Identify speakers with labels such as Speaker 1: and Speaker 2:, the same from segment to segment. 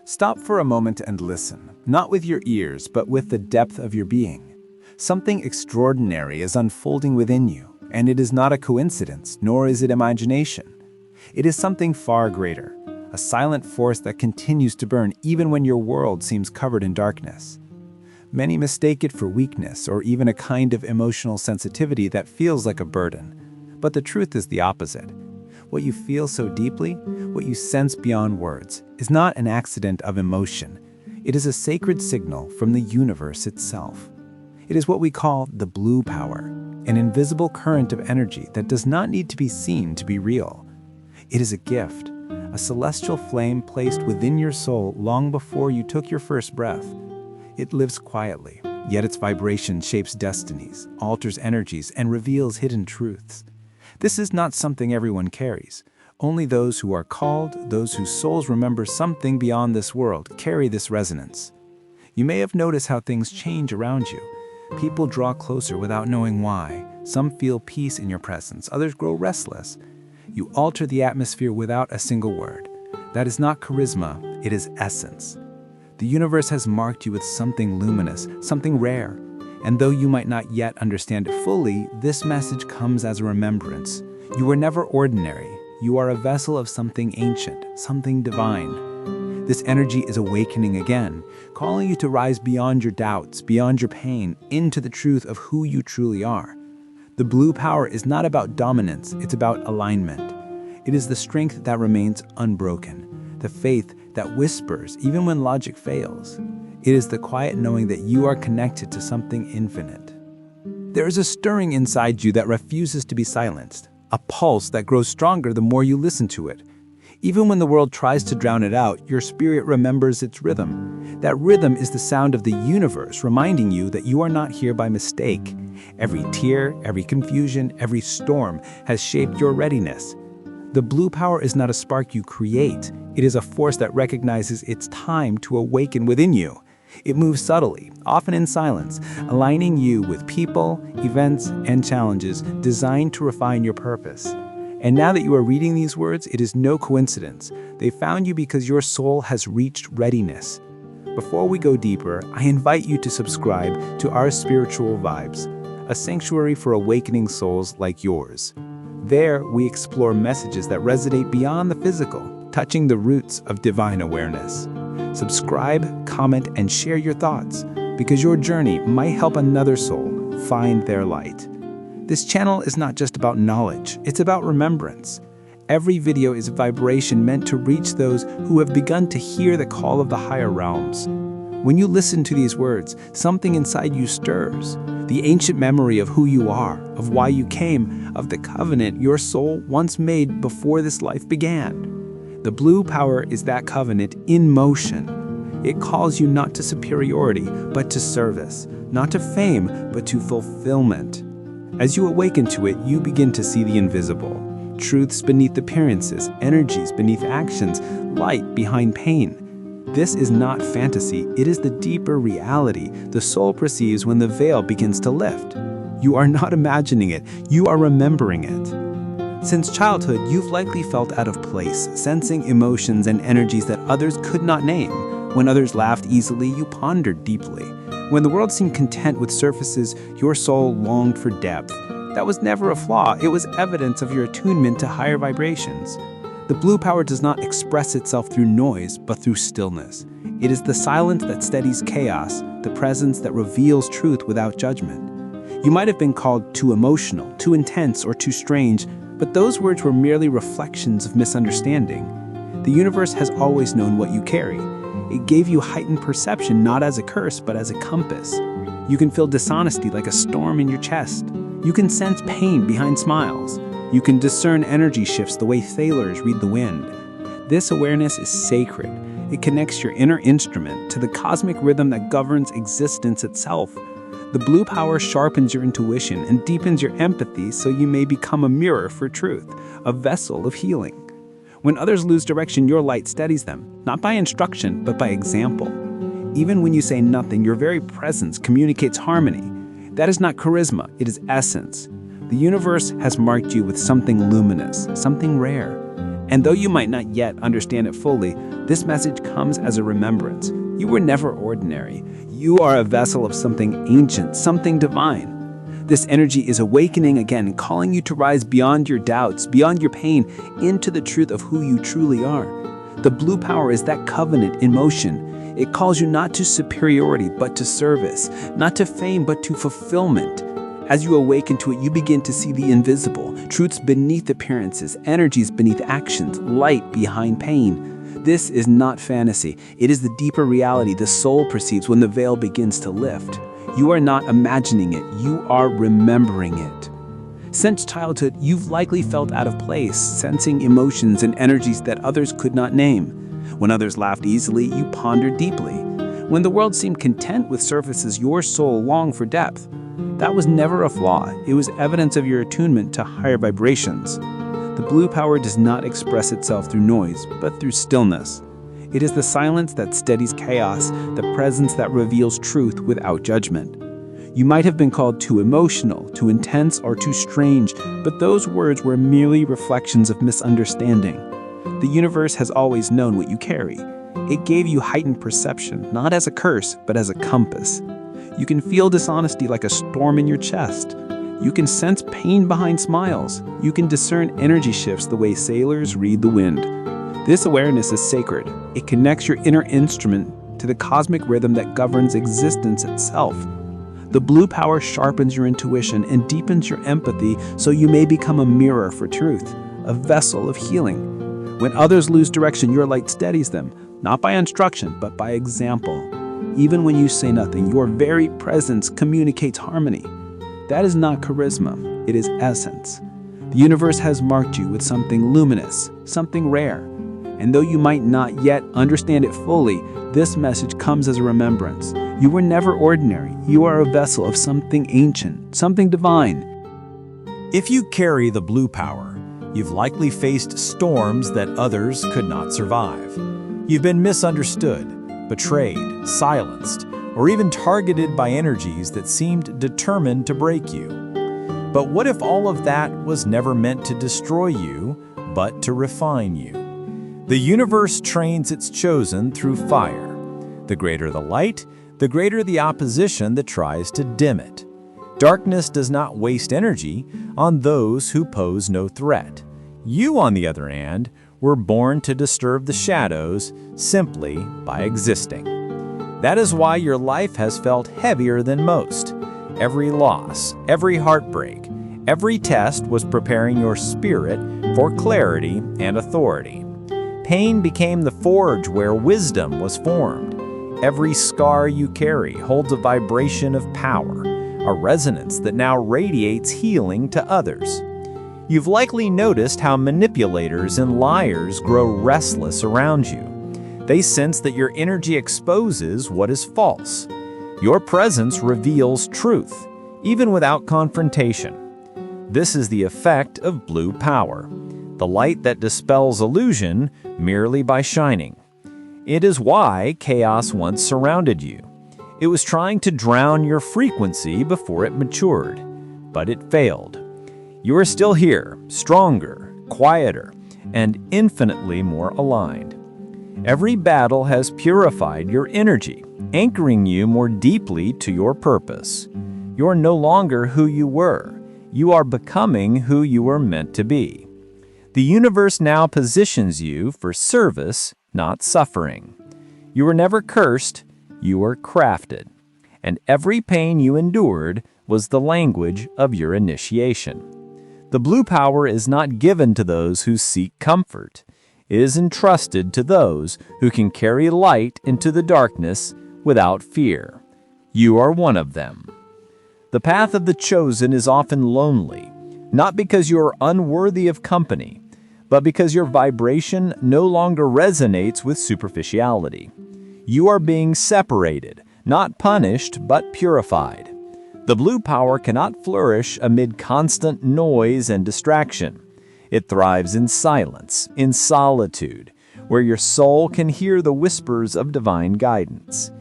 Speaker 1: Stop for a moment and listen, not with your ears, but with the depth of your being. Something extraordinary is unfolding within you, and it is not a coincidence, nor is it imagination. It is something far greater, a silent force that continues to burn even when your world seems covered in darkness. Many mistake it for weakness or even a kind of emotional sensitivity that feels like a burden. But the truth is the opposite. What you feel so deeply, what you sense beyond words, is not an accident of emotion. It is a sacred signal from the universe itself. It is what we call the blue power, an invisible current of energy that does not need to be seen to be real. It is a gift, a celestial flame placed within your soul long before you took your first breath. It lives quietly, yet its vibration shapes destinies, alters energies, and reveals hidden truths. This is not something everyone carries. Only those who are called, those whose souls remember something beyond this world, carry this resonance. You may have noticed how things change around you. People draw closer without knowing why. Some feel peace in your presence, others grow restless. You alter the atmosphere without a single word. That is not charisma, it is essence. The universe has marked you with something luminous, something rare. And though you might not yet understand it fully, this message comes as a remembrance. You were never ordinary. You are a vessel of something ancient, something divine. This energy is awakening again, calling you to rise beyond your doubts, beyond your pain, into the truth of who you truly are. The blue power is not about dominance, it's about alignment. It is the strength that remains unbroken, the faith that whispers even when logic fails. It is the quiet knowing that you are connected to something infinite. There is a stirring inside you that refuses to be silenced, a pulse that grows stronger the more you listen to it. Even when the world tries to drown it out, your spirit remembers its rhythm. That rhythm is the sound of the universe reminding you that you are not here by mistake. Every tear, every confusion, every storm has shaped your readiness. The blue power is not a spark you create. It is a force that recognizes its time to awaken within you. It moves subtly, often in silence, aligning you with people, events, and challenges designed to refine your purpose. And now that you are reading these words, it is no coincidence. They found you because your soul has reached readiness. Before we go deeper, I invite you to subscribe to Our Spiritual Vibes, a sanctuary for awakening souls like yours. There, we explore messages that resonate beyond the physical, touching the roots of divine awareness. Subscribe, comment, and share your thoughts, because your journey might help another soul find their light. This channel is not just about knowledge, it's about remembrance. Every video is a vibration meant to reach those who have begun to hear the call of the higher realms. When you listen to these words, something inside you stirs. The ancient memory of who you are, of why you came, of the covenant your soul once made before this life began. The blue power is that covenant in motion. It calls you not to superiority, but to service, not to fame, but to fulfillment. As you awaken to it, you begin to see the invisible. Truths beneath appearances, energies beneath actions, light behind pain. This is not fantasy, it is the deeper reality the soul perceives when the veil begins to lift. You are not imagining it, you are remembering it. Since childhood, you've likely felt out of place, sensing emotions and energies that others could not name. When others laughed easily, you pondered deeply. When the world seemed content with surfaces, your soul longed for depth. That was never a flaw, it was evidence of your attunement to higher vibrations. The blue power does not express itself through noise, but through stillness. It is the silence that steadies chaos, the presence that reveals truth without judgment. You might have been called too emotional, too intense, or too strange, but those words were merely reflections of misunderstanding. The universe has always known what you carry. It gave you heightened perception not as a curse, but as a compass. You can feel dishonesty like a storm in your chest. You can sense pain behind smiles. You can discern energy shifts the way sailors read the wind. This awareness is sacred. It connects your inner instrument to the cosmic rhythm that governs existence itself. The blue power sharpens your intuition and deepens your empathy so you may become a mirror for truth, a vessel of healing. When others lose direction, your light steadies them, not by instruction, but by example. Even when you say nothing, your very presence communicates harmony. That is not charisma, it is essence. The universe has marked you with something luminous, something rare. And though you might not yet understand it fully, this message comes as a remembrance. You were never ordinary. You are a vessel of something ancient, something divine. This energy is awakening again, calling you to rise beyond your doubts, beyond your pain, into the truth of who you truly are. The blue power is that covenant in motion. It calls you not to superiority, but to service, not to fame, but to fulfillment. As you awaken to it, you begin to see the invisible, truths beneath appearances, energies beneath actions, light behind pain. This is not fantasy. It is the deeper reality the soul perceives when the veil begins to lift. You are not imagining it, you are remembering it. Since childhood, you've likely felt out of place, sensing emotions and energies that others could not name. When others laughed easily, you pondered deeply. When the world seemed content with surfaces, your soul longed for depth. That was never a flaw. It was evidence of your attunement to higher vibrations. The blue power does not express itself through noise, but through stillness. It is the silence that steadies chaos, the presence that reveals truth without judgment. You might have been called too emotional, too intense, or too strange, but those words were merely reflections of misunderstanding. The universe has always known what you carry. It gave you heightened perception, not as a curse, but as a compass. You can feel dishonesty like a storm in your chest. You can sense pain behind smiles. You can discern energy shifts the way sailors read the wind. This awareness is sacred. It connects your inner instrument to the cosmic rhythm that governs existence itself. The blue power sharpens your intuition and deepens your empathy so you may become a mirror for truth, a vessel of healing. When others lose direction, your light steadies them, not by instruction, but by example. Even when you say nothing, your very presence communicates harmony. That is not charisma, it is essence. The universe has marked you with something luminous, something rare. And though you might not yet understand it fully, this message comes as a remembrance. You were never ordinary. You are a vessel of something ancient, something divine.
Speaker 2: If you carry the blue power, you've likely faced storms that others could not survive. You've been misunderstood, betrayed, silenced, or even targeted by energies that seemed determined to break you. But what if all of that was never meant to destroy you, but to refine you? The universe trains its chosen through fire. The greater the light, the greater the opposition that tries to dim it. Darkness does not waste energy on those who pose no threat. You, on the other hand, were born to disturb the shadows simply by existing. That is why your life has felt heavier than most. Every loss, every heartbreak, every test was preparing your spirit for clarity and authority. Pain became the forge where wisdom was formed. Every scar you carry holds a vibration of power, a resonance that now radiates healing to others. You've likely noticed how manipulators and liars grow restless around you. They sense that your energy exposes what is false. Your presence reveals truth, even without confrontation. This is the effect of blue power, the light that dispels illusion merely by shining. It is why chaos once surrounded you. It was trying to drown your frequency before it matured, but it failed. You are still here, stronger, quieter, and infinitely more aligned. Every battle has purified your energy, anchoring you more deeply to your purpose. You are no longer who you were. You are becoming who you were meant to be. The universe now positions you for service, not suffering. You were never cursed, you were crafted. And every pain you endured was the language of your initiation. The blue power is not given to those who seek comfort. It is entrusted to those who can carry light into the darkness without fear. You are one of them. The path of the chosen is often lonely, not because you are unworthy of company, but because your vibration no longer resonates with superficiality. You are being separated, not punished, but purified. The blue power cannot flourish amid constant noise and distraction. It thrives in silence, in solitude, where your soul can hear the whispers of divine guidance.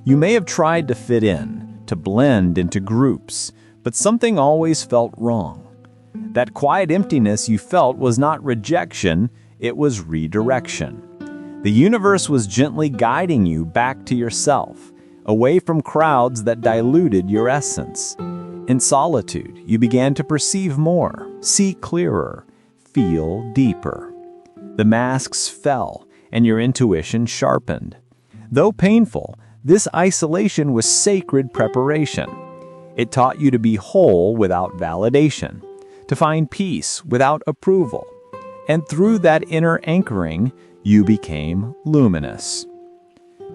Speaker 2: You may have tried to fit in, to blend into groups, but something always felt wrong. That quiet emptiness you felt was not rejection, it was redirection. The universe was gently guiding you back to yourself, away from crowds that diluted your essence. In solitude, you began to perceive more, see clearer, feel deeper. The masks fell, and your intuition sharpened. Though painful, this isolation was sacred preparation. It taught you to be whole without validation, to find peace without approval. And through that inner anchoring, you became luminous.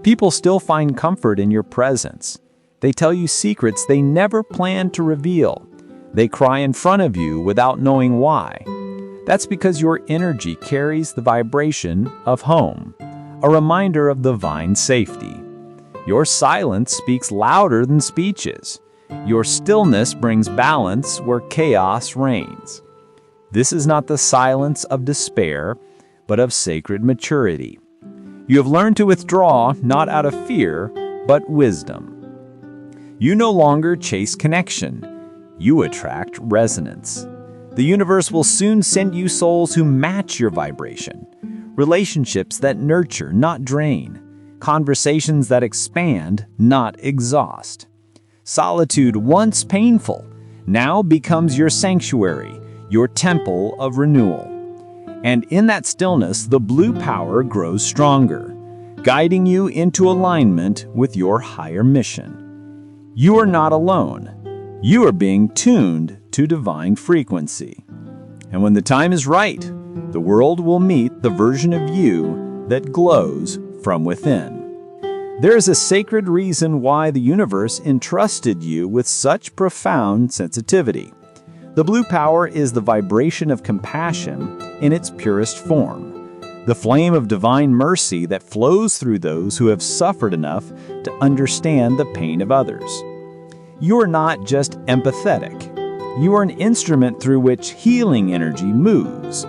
Speaker 2: People still find comfort in your presence. They tell you secrets they never planned to reveal. They cry in front of you without knowing why. That's because your energy carries the vibration of home, a reminder of divine safety. Your silence speaks louder than speeches. Your stillness brings balance where chaos reigns. This is not the silence of despair, but of sacred maturity. You have learned to withdraw not out of fear, but wisdom. You no longer chase connection. You attract resonance. The universe will soon send you souls who match your vibration. Relationships that nurture, not drain. Conversations that expand, not exhaust. Solitude, once painful, now becomes your sanctuary, your temple of renewal. And in that stillness, the blue power grows stronger, guiding you into alignment with your higher mission. You are not alone. You are being tuned to divine frequency. And when the time is right, the world will meet the version of you that glows from within. There is a sacred reason why the universe entrusted you with such profound sensitivity. The blue power is the vibration of compassion in its purest form, the flame of divine mercy that flows through those who have suffered enough to understand the pain of others. You are not just empathetic. You are an instrument through which healing energy moves.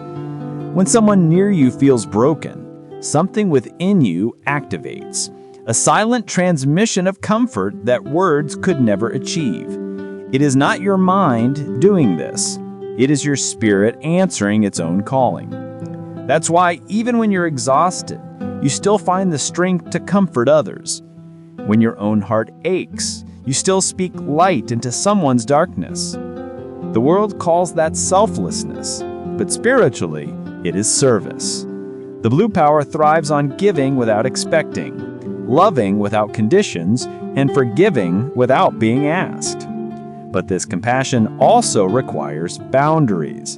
Speaker 2: When someone near you feels broken, something within you activates, a silent transmission of comfort that words could never achieve. It is not your mind doing this. It is your spirit answering its own calling. That's why even when you're exhausted, you still find the strength to comfort others. When your own heart aches, you still speak light into someone's darkness. The world calls that selflessness, but spiritually, it is service. The blue power thrives on giving without expecting, loving without conditions, and forgiving without being asked. But this compassion also requires boundaries.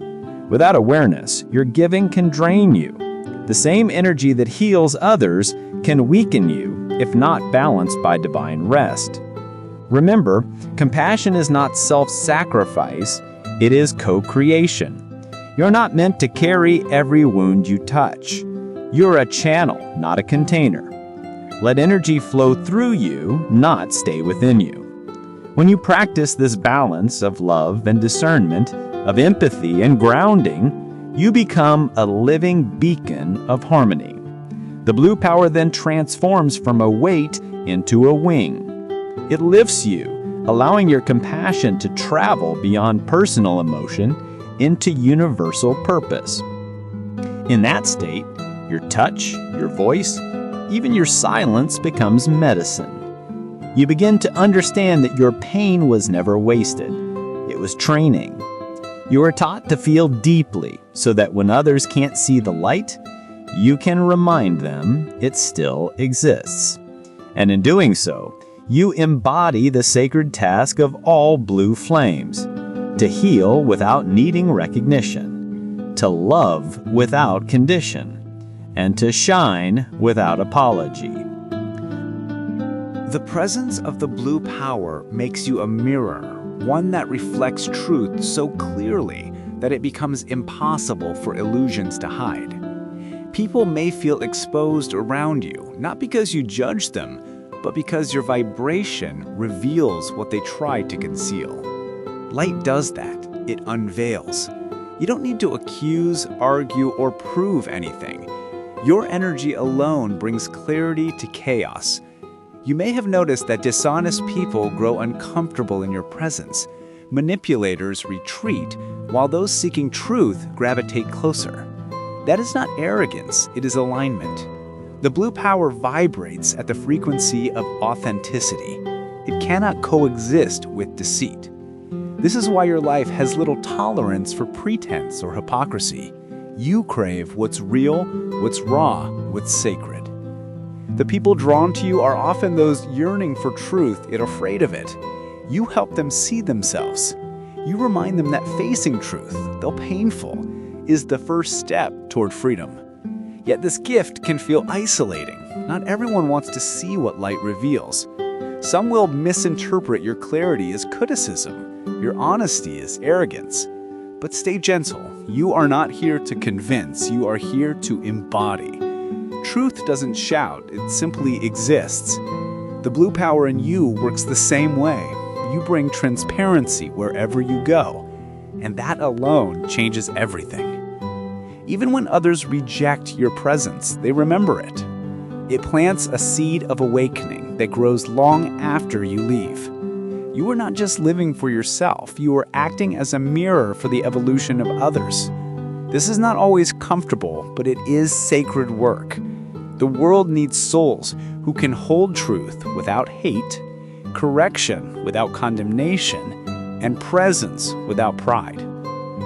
Speaker 2: Without awareness, your giving can drain you. The same energy that heals others can weaken you if not balanced by divine rest. Remember, compassion is not self-sacrifice, it is co-creation. You're not meant to carry every wound you touch. You're a channel, not a container. Let energy flow through you, not stay within you. When you practice this balance of love and discernment, of empathy and grounding, you become a living beacon of harmony. The blue power then transforms from a weight into a wing. It lifts you, allowing your compassion to travel beyond personal emotion into universal purpose. In that state, your touch, your voice, even your silence becomes medicine. You begin to understand that your pain was never wasted. It was training. You are taught to feel deeply so that when others can't see the light, you can remind them it still exists. And in doing so, you embody the sacred task of all blue flames, to heal without needing recognition, to love without condition, and to shine without apology.
Speaker 1: The presence of the blue power makes you a mirror, one that reflects truth so clearly that it becomes impossible for illusions to hide. People may feel exposed around you, not because you judge them, but because your vibration reveals what they try to conceal. Light does that. It unveils. You don't need to accuse, argue, or prove anything. Your energy alone brings clarity to chaos. You may have noticed that dishonest people grow uncomfortable in your presence. Manipulators retreat, while those seeking truth gravitate closer. That is not arrogance, it is alignment. The blue power vibrates at the frequency of authenticity. It cannot coexist with deceit. This is why your life has little tolerance for pretense or hypocrisy. You crave what's real, what's raw, what's sacred. The people drawn to you are often those yearning for truth yet afraid of it. You help them see themselves. You remind them that facing truth, though painful, is the first step toward freedom. Yet this gift can feel isolating. Not everyone wants to see what light reveals. Some will misinterpret your clarity as criticism, your honesty as arrogance. But stay gentle. You are not here to convince, you are here to embody. Truth doesn't shout, it simply exists. The blue power in you works the same way. You bring transparency wherever you go, and that alone changes everything. Even when others reject your presence, they remember it. It plants a seed of awakening that grows long after you leave. You are not just living for yourself, you are acting as a mirror for the evolution of others. This is not always comfortable, but it is sacred work. The world needs souls who can hold truth without hate, correction without condemnation, and presence without pride.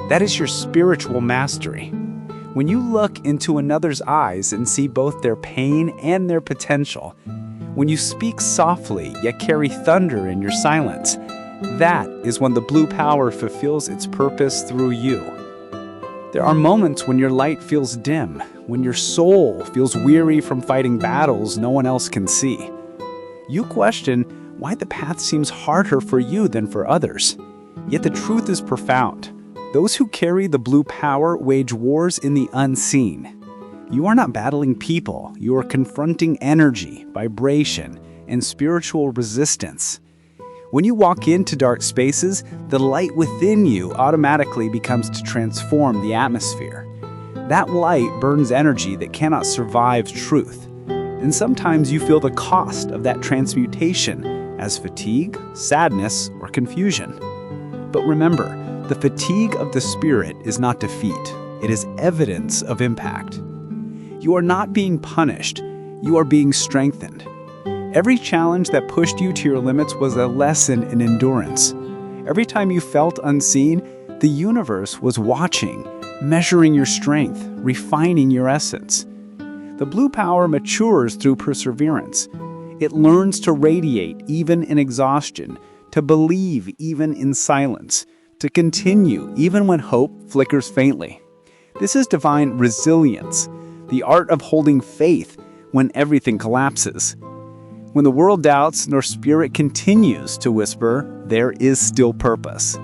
Speaker 1: That is your spiritual mastery. When you look into another's eyes and see both their pain and their potential, when you speak softly yet carry thunder in your silence, that is when the blue power fulfills its purpose through you. There are moments when your light feels dim, when your soul feels weary from fighting battles no one else can see. You question why the path seems harder for you than for others. Yet the truth is profound. Those who carry the blue power wage wars in the unseen. You are not battling people, you are confronting energy, vibration, and spiritual resistance. When you walk into dark spaces, the light within you automatically becomes to transform the atmosphere. That light burns energy that cannot survive truth. And sometimes you feel the cost of that transmutation as fatigue, sadness, or confusion. But remember, the fatigue of the spirit is not defeat. It is evidence of impact. You are not being punished. You are being strengthened. Every challenge that pushed you to your limits was a lesson in endurance. Every time you felt unseen, the universe was watching, measuring your strength, refining your essence. The blue power matures through perseverance. It learns to radiate even in exhaustion, to believe even in silence, to continue even when hope flickers faintly. This is divine resilience, the art of holding faith when everything collapses. When the world doubts and our spirit continues to whisper, there is still purpose.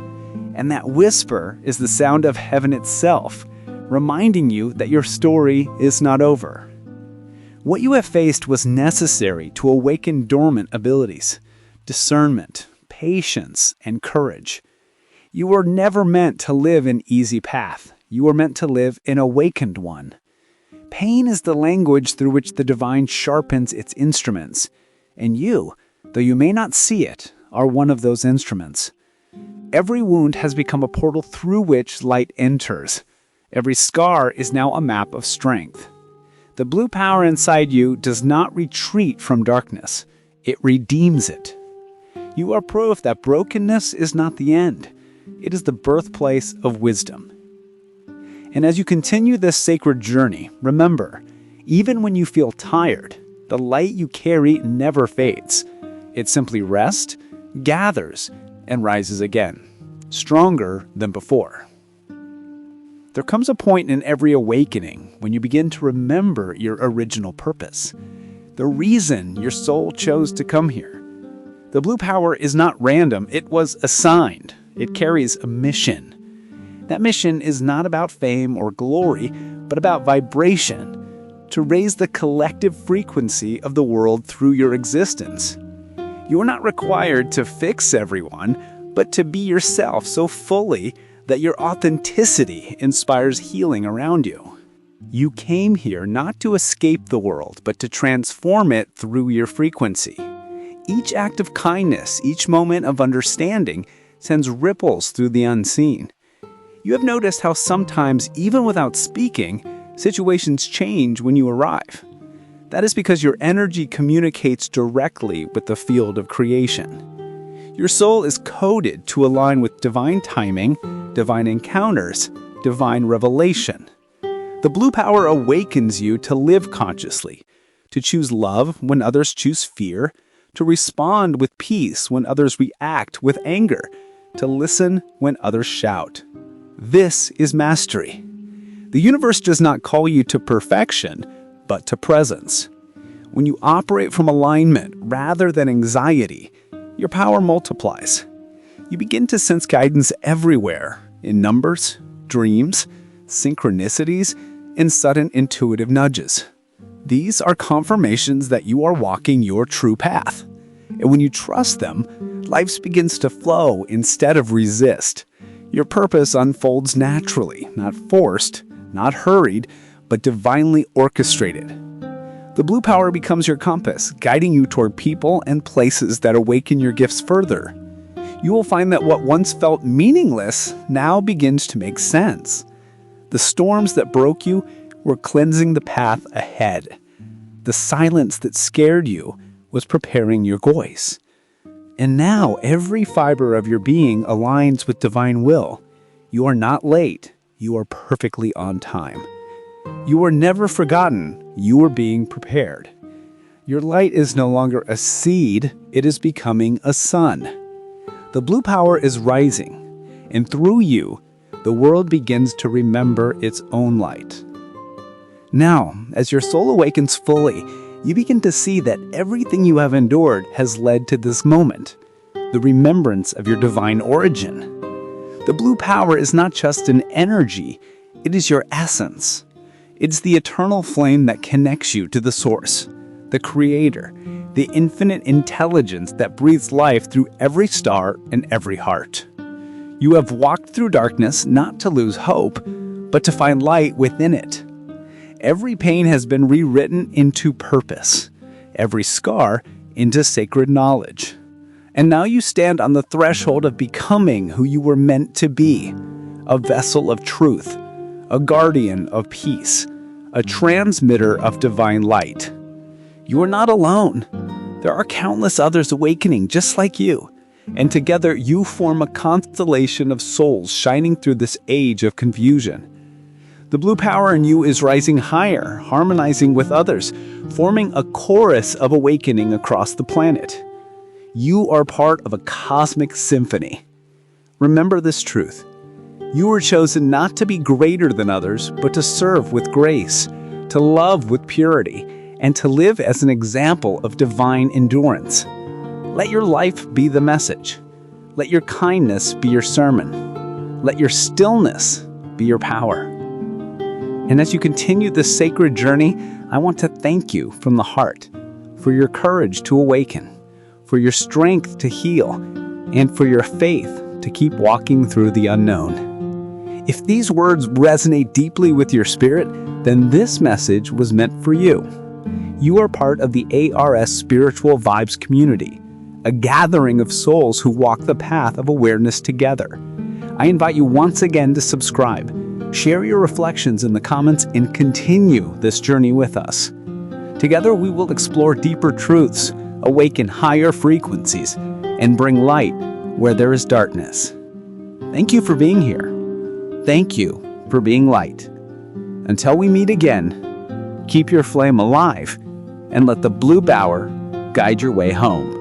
Speaker 1: And that whisper is the sound of heaven itself, reminding you that your story is not over. What you have faced was necessary to awaken dormant abilities, discernment, patience, and courage. You were never meant to live an easy path. You were meant to live an awakened one. Pain is the language through which the divine sharpens its instruments, and you, though you may not see it, are one of those instruments. Every wound has become a portal through which light enters. Every scar is now a map of strength. The blue power inside you does not retreat from darkness. It redeems it. You are proof that brokenness is not the end. It is the birthplace of wisdom. And as you continue this sacred journey, remember, even when you feel tired, the light you carry never fades. It simply rests, gathers, and rises again, stronger than before. There comes a point in every awakening when you begin to remember your original purpose, the reason your soul chose to come here. The blue power is not random, it was assigned. It carries a mission. That mission is not about fame or glory, but about vibration, to raise the collective frequency of the world through your existence. You are not required to fix everyone, but to be yourself so fully that your authenticity inspires healing around you. You came here not to escape the world, but to transform it through your frequency. Each act of kindness, each moment of understanding, sends ripples through the unseen. You have noticed how sometimes, even without speaking,
Speaker 3: Situations change when you arrive. That is because your energy communicates directly with the field of creation. Your soul is coded to align with divine timing, divine encounters, divine revelation. The blue power awakens you to live consciously, to choose love when others choose fear, to respond with peace when others react with anger, to listen when others shout. This is mastery. The universe does not call you to perfection, but to presence. When you operate from alignment rather than anxiety, your power multiplies. You begin to sense guidance everywhere, in numbers, dreams, synchronicities, and sudden intuitive nudges. These are confirmations that you are walking your true path. And when you trust them, life begins to flow instead of resist. Your purpose unfolds naturally, not forced, not hurried, but divinely orchestrated. The blue power becomes your compass, guiding you toward people and places that awaken your gifts further. You will find that what once felt meaningless now begins to make sense. The storms that broke you were cleansing the path ahead. The silence that scared you was preparing your voice. And now every fiber of your being aligns with divine will. You are not late. You are perfectly on time. You are never forgotten. You are being prepared. Your light is no longer a seed. It is becoming a sun. The blue power is rising, and through you, the world begins to remember its own light. Now, as your soul awakens fully, you begin to see that everything you have endured has led to this moment, the remembrance of your divine origin. The blue power is not just an energy, it is your essence. It's the eternal flame that connects you to the source, the creator, the infinite intelligence that breathes life through every star and every heart. You have walked through darkness not to lose hope, but to find light within it. Every pain has been rewritten into purpose, every scar into sacred knowledge. And now you stand on the threshold of becoming who you were meant to be, a vessel of truth, a guardian of peace, a transmitter of divine light. You are not alone. There are countless others awakening just like you, and together you form a constellation of souls shining through this age of confusion. The blue power in you is rising higher, harmonizing with others, forming a chorus of awakening across the planet. You are part of a cosmic symphony. Remember this truth. You were chosen not to be greater than others, but to serve with grace, to love with purity, and to live as an example of divine endurance. Let your life be the message. Let your kindness be your sermon. Let your stillness be your power. And as you continue this sacred journey, I want to thank you from the heart for your courage to awaken, for your strength to heal, and for your faith to keep walking through the unknown. If these words resonate deeply with your spirit, then this message was meant for you. You are part of the ARS Spiritual Vibes community, a gathering of souls who walk the path of awareness together. I invite you once again to subscribe, share your reflections in the comments, and continue this journey with us. Together we will explore deeper truths, awaken higher frequencies, and bring light where there is darkness. Thank you for being here. Thank you for being light. Until we meet again, keep your flame alive and let the blue power guide your way home.